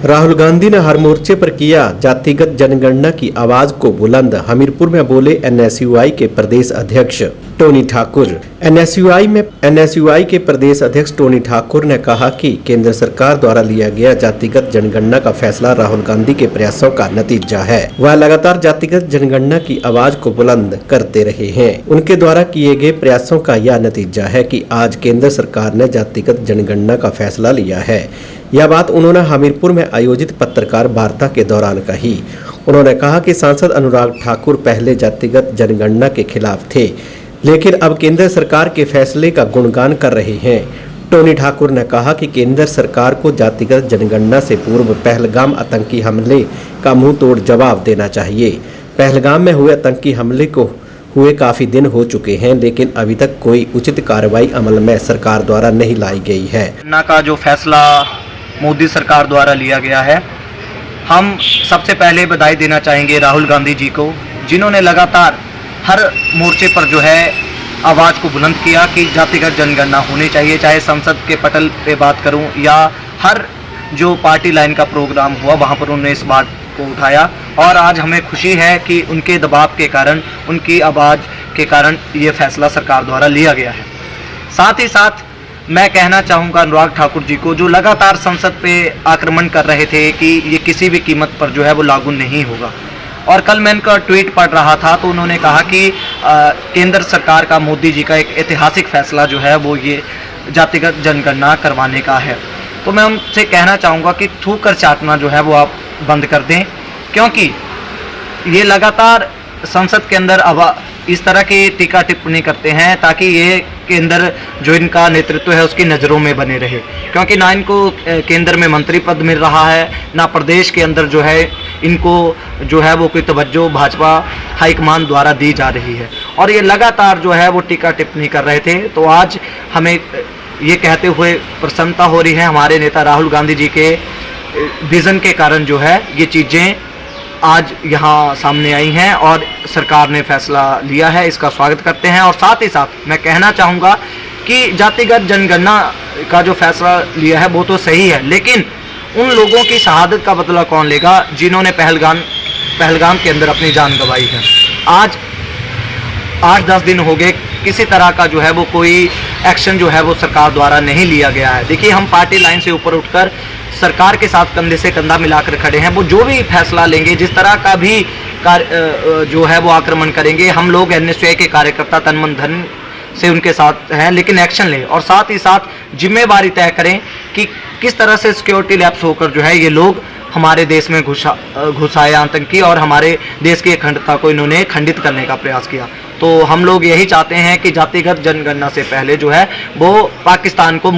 राहुल गांधी ने हर मोर्चे पर किया जातिगत जनगणना की आवाज को बुलंद। हमीरपुर में बोले एनएसयूआई के प्रदेश अध्यक्ष टोनी ठाकुर। एनएसयूआई के प्रदेश अध्यक्ष टोनी ठाकुर ने कहा कि केंद्र सरकार द्वारा लिया गया जातिगत जनगणना का फैसला राहुल गांधी के प्रयासों का नतीजा है। वह लगातार जातिगत जनगणना की आवाज को बुलंद करते रहे हैं। उनके द्वारा किए गए प्रयासों का यह नतीजा है कि आज केंद्र सरकार ने जातिगत जनगणना का फैसला लिया है। यह बात उन्होंने हमीरपुर में आयोजित पत्रकार वार्ता के दौरान कही। उन्होंने कहा कि सांसद अनुराग ठाकुर पहले जातिगत जनगणना के खिलाफ थे, लेकिन अब केंद्र सरकार के फैसले का गुणगान कर रहे हैं। टोनी ठाकुर ने कहा कि केंद्र सरकार को जातिगत जनगणना से पूर्व पहलगाम आतंकी हमले का मुंह तोड़ जवाब देना चाहिए। पहलगाम में हुए आतंकी हमले को हुए काफी दिन हो चुके हैं, लेकिन अभी तक कोई उचित कार्रवाई अमल में सरकार द्वारा नहीं लाई गई है। का जो फैसला मोदी सरकार द्वारा लिया गया है, हम सबसे पहले बधाई देना चाहेंगे राहुल गांधी जी को, जिन्होंने लगातार हर मोर्चे पर जो है आवाज़ को बुलंद किया कि जातिगत जनगणना होनी चाहिए। चाहे संसद के पटल पे बात करूं या हर जो पार्टी लाइन का प्रोग्राम हुआ वहां पर उन्होंने इस बात को उठाया, और आज हमें खुशी है कि उनके दबाव के कारण, उनकी आवाज़ के कारण ये फैसला सरकार द्वारा लिया गया है। साथ ही साथ मैं कहना चाहूँगा अनुराग ठाकुर जी को, जो लगातार संसद पे आक्रमण कर रहे थे कि ये किसी भी कीमत पर जो है वो लागू नहीं होगा। और कल मैं इनका ट्वीट पढ़ रहा था तो उन्होंने कहा कि केंद्र सरकार का, मोदी जी का एक ऐतिहासिक फैसला जो है वो ये जातिगत जनगणना करवाने का है। तो मैं उनसे कहना चाहूँगा कि थूक कर चाटना जो है वो आप बंद कर दें, क्योंकि ये लगातार संसद के अंदर अब इस तरह की टीका टिप्पणी करते हैं ताकि ये केंद्र जो इनका नेतृत्व है उसकी नज़रों में बने रहे, क्योंकि ना इनको केंद्र में मंत्री पद मिल रहा है, ना प्रदेश के अंदर जो है इनको जो है वो कोई तवज्जो भाजपा हाईकमान द्वारा दी जा रही है, और ये लगातार जो है वो टीका टिप्पणी कर रहे थे। तो आज हमें ये कहते हुए प्रसन्नता हो रही है, हमारे नेता राहुल गांधी जी के विज़न के कारण जो है ये चीज़ें आज यहाँ सामने आई हैं और सरकार ने फैसला लिया है, इसका स्वागत करते हैं। और साथ ही साथ मैं कहना चाहूँगा कि जातिगत जनगणना का जो फैसला लिया है वो तो सही है, लेकिन उन लोगों की शहादत का बदला कौन लेगा जिन्होंने पहलगाम के अंदर अपनी जान गंवाई है। आज 8-10 दिन हो गए, किसी तरह का जो है वो कोई एक्शन जो है वो सरकार द्वारा नहीं लिया गया है। देखिए, हम पार्टी लाइन से ऊपर उठकर सरकार के साथ कंधे से कंधा मिलाकर खड़े हैं। वो जो भी फैसला लेंगे, जिस तरह का भी जो है वो आक्रमण करेंगे, हम लोग एनएसयूआई के कार्यकर्ता तन मन धन से उनके साथ हैं, लेकिन एक्शन लें और साथ ही साथ जिम्मेवारी तय करें कि किस तरह से सिक्योरिटी लैप्स होकर जो है ये लोग हमारे देश में घुसाए आतंकी और हमारे देश की अखंडता को इन्होंने खंडित करने का प्रयास किया। तो हम लोग यही चाहते हैं कि जातिगत जनगणना से पहले जो है वो पाकिस्तान को